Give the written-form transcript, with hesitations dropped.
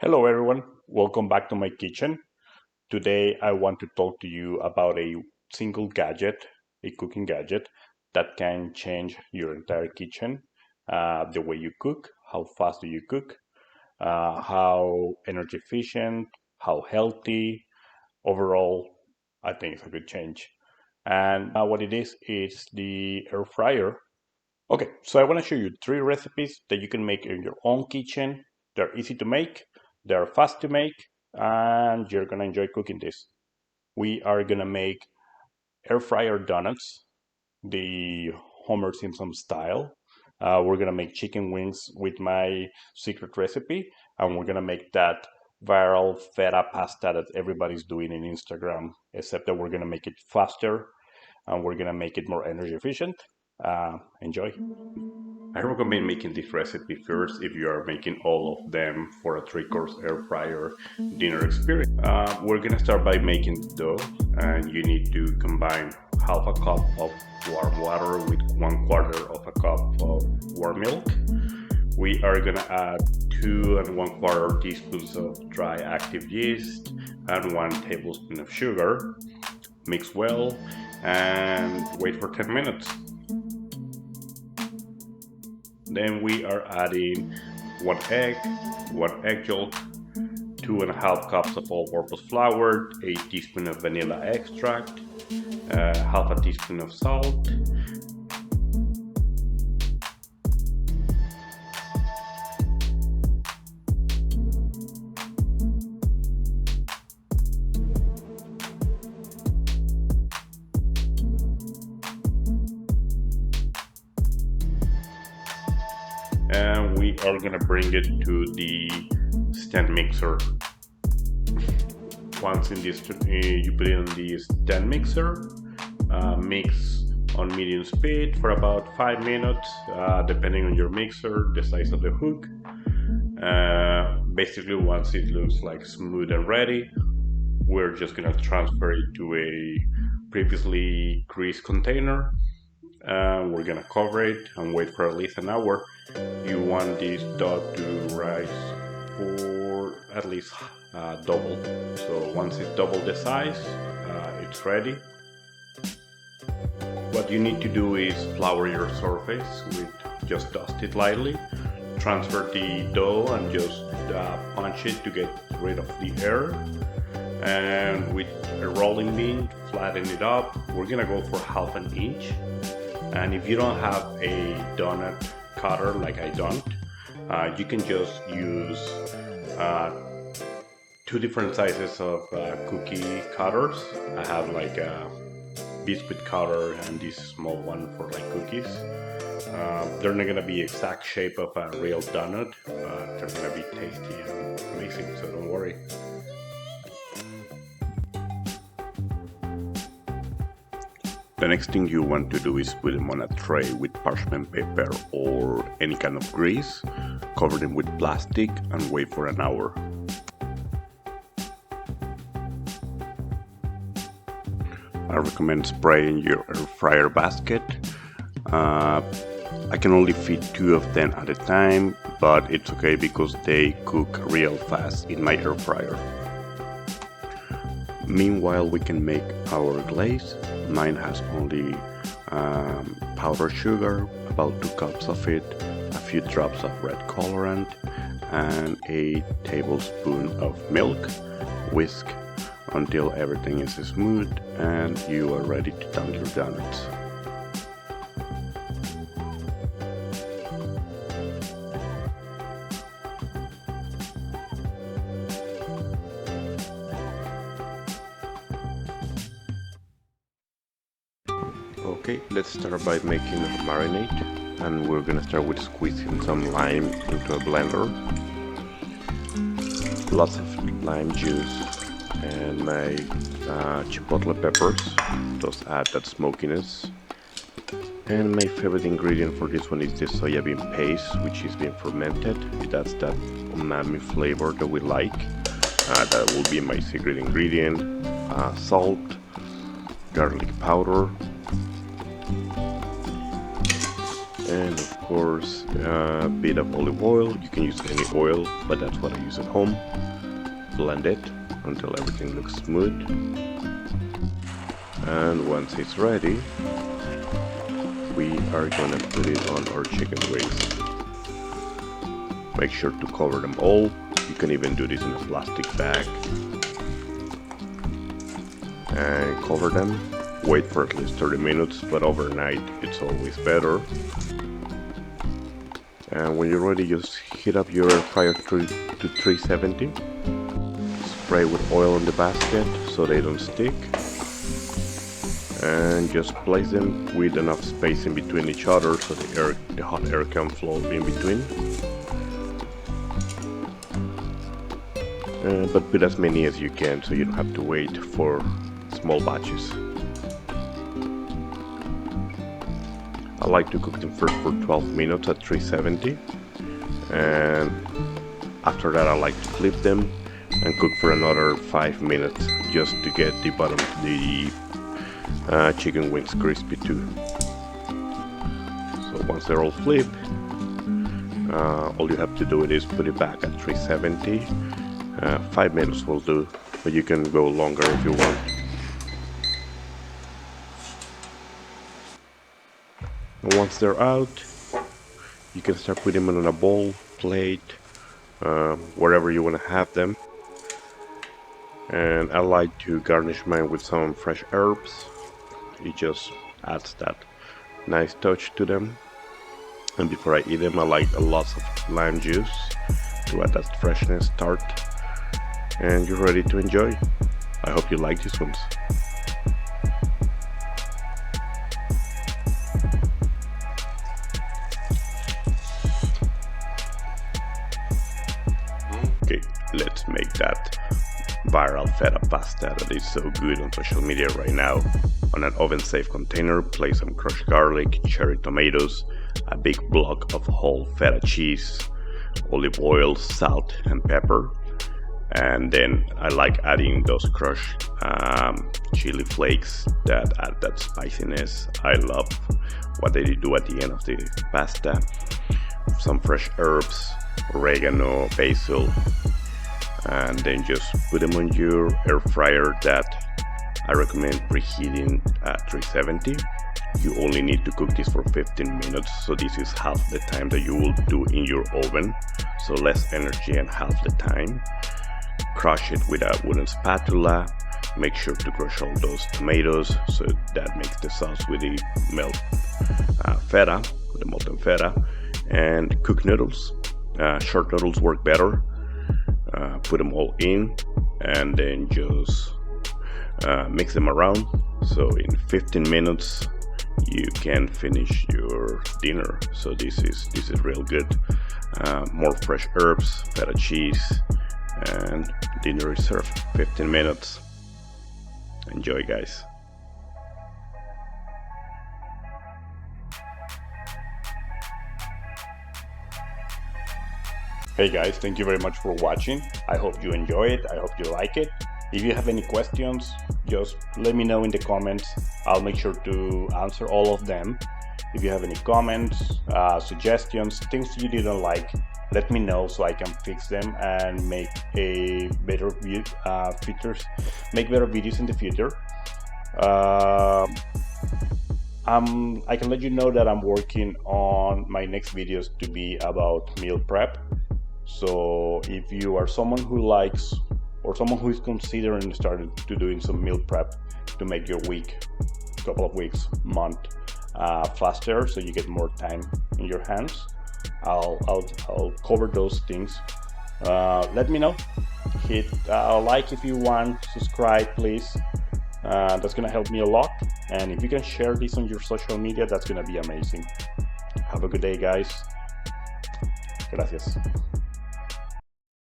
Hello everyone, welcome back to my kitchen. Today I want to talk to you about a single gadget, a cooking gadget that can change your entire kitchen, the way you cook, how fast do you cook, how energy efficient, how healthy. Overall, I think it's a good change. And what it is the air fryer. Okay, so I want to show you three recipes that you can make in your own kitchen. They're easy to make, they're fast to make, and you're gonna enjoy cooking this. We are gonna make air fryer donuts, the Homer Simpson style. We're gonna make chicken wings with my secret recipe, and we're gonna make that viral feta pasta that everybody's doing in Instagram, except that we're gonna make it faster and we're gonna make it more energy efficient. Enjoy. I recommend making this recipe first if you are making all of them for a three-course air fryer dinner experience. We're gonna start by making the dough, and you need to combine half a cup of warm water with 1/4 of a cup of warm milk. We are gonna add 2 1/4 teaspoons of dry active yeast and 1 tablespoon of sugar. Mix well and wait for 10 minutes. Then we are adding 1 egg yolk, 2.5 cups of all-purpose flour, a teaspoon of vanilla extract, half a teaspoon of salt, and we are gonna bring it to the stand mixer. Once in this, you put it in the stand mixer, mix on medium speed for about 5 minutes, depending on your mixer, the size of the hook. Basically, once it looks like smooth and ready, we're just gonna transfer it to a previously greased container. We're gonna cover it and wait for at least an hour. You want this dough to rise for at least double. So once it's double the size, it's ready. What you need to do is flour your surface with just dust it lightly. Transfer the dough and just punch it to get rid of the air. And with a rolling pin, flatten it up. We're gonna go for 1/2 inch. And if you don't have a donut cutter like I don't, you can just use 2 different sizes of cookie cutters. I have like a biscuit cutter and this small one for like cookies. They're not gonna be exact shape of a real donut, but they're gonna be tasty and amazing, so don't worry. The next thing you want to do is put them on a tray with parchment paper or any kind of grease, cover them with plastic and wait for an hour. I recommend spraying your air fryer basket. I can only fit 2 of them at a time, but it's okay because they cook real fast in my air fryer. Meanwhile, we can make our glaze. Mine has only powdered sugar, about 2 cups of it, a few drops of red colorant, and a tablespoon of milk. Whisk until everything is smooth and you are ready to dunk your donuts. Okay, let's start by making a marinade, and we're gonna start with squeezing some lime into a blender. Lots of lime juice and my chipotle peppers, those add that smokiness. And my favorite ingredient for this one is the soya bean paste, which is being fermented. That's that umami flavor that we like. That will be my secret ingredient. Salt, garlic powder, and of course a bit of olive oil. You can use any oil, but that's what I use at home. Blend it until everything looks smooth, and once it's ready, we are gonna put it on our chicken wings. Make sure to cover them all. You can even do this in a plastic bag and cover them. Wait for at least 30 minutes, but overnight it's always better. And when you're ready, just heat up your air fryer to 370. Spray with oil in the basket so they don't stick. And just place them with enough space in between each other so the hot air can flow in between. But put as many as you can so you don't have to wait for small batches. I like to cook them first for 12 minutes at 370, and after that I like to flip them and cook for another 5 minutes just to get the bottom of the chicken wings crispy too. So once they're all flipped, all you have to do is put it back at 370. 5 minutes will do, but you can go longer if you want. And once they're out, you can start putting them in a bowl, plate, wherever you want to have them. And I like to garnish mine with some fresh herbs. It just adds that nice touch to them. And before I eat them, I like lots of lime juice to add that freshness, tart. And you're ready to enjoy. I hope you like these ones. Okay, let's make that viral feta pasta that is so good on social media right now. On an oven-safe container, place some crushed garlic, cherry tomatoes, a big block of whole feta cheese, olive oil, salt, and pepper. And then I like adding those crushed chili flakes that add that spiciness. I love what they do at the end of the pasta. Some fresh herbs, oregano, basil, and then just put them on your air fryer that I recommend preheating at 370. You only need to cook this for 15 minutes, so this is half the time that you will do in your oven, so less energy and half the time. Crush it with a wooden spatula. Make sure to crush all those tomatoes so that makes the sauce with the feta, with the molten feta. And cook noodles. Short noodles work better. Put them all in and then just mix them around. So in 15 minutes you can finish your dinner. So this is real good. More fresh herbs, feta cheese, and dinner is served. 15 minutes. Enjoy, guys. Hey guys, thank you very much for watching. I hope you enjoy it. I hope you like it. If you have any questions, just let me know in the comments. I'll make sure to answer all of them. If you have any comments, suggestions, things you didn't like, let me know so I can fix them and make a better make better videos in the future. I can let you know that I'm working on my next videos to be about meal prep. So if you are someone who likes or someone who is considering starting to doing some meal prep to make your week, couple of weeks, month faster, so you get more time in your hands, I'll cover those things. Let me know. Hit like if you want, subscribe please. That's gonna help me a lot, and if you can share this on your social media, that's gonna be amazing. Have a good day, guys. Gracias.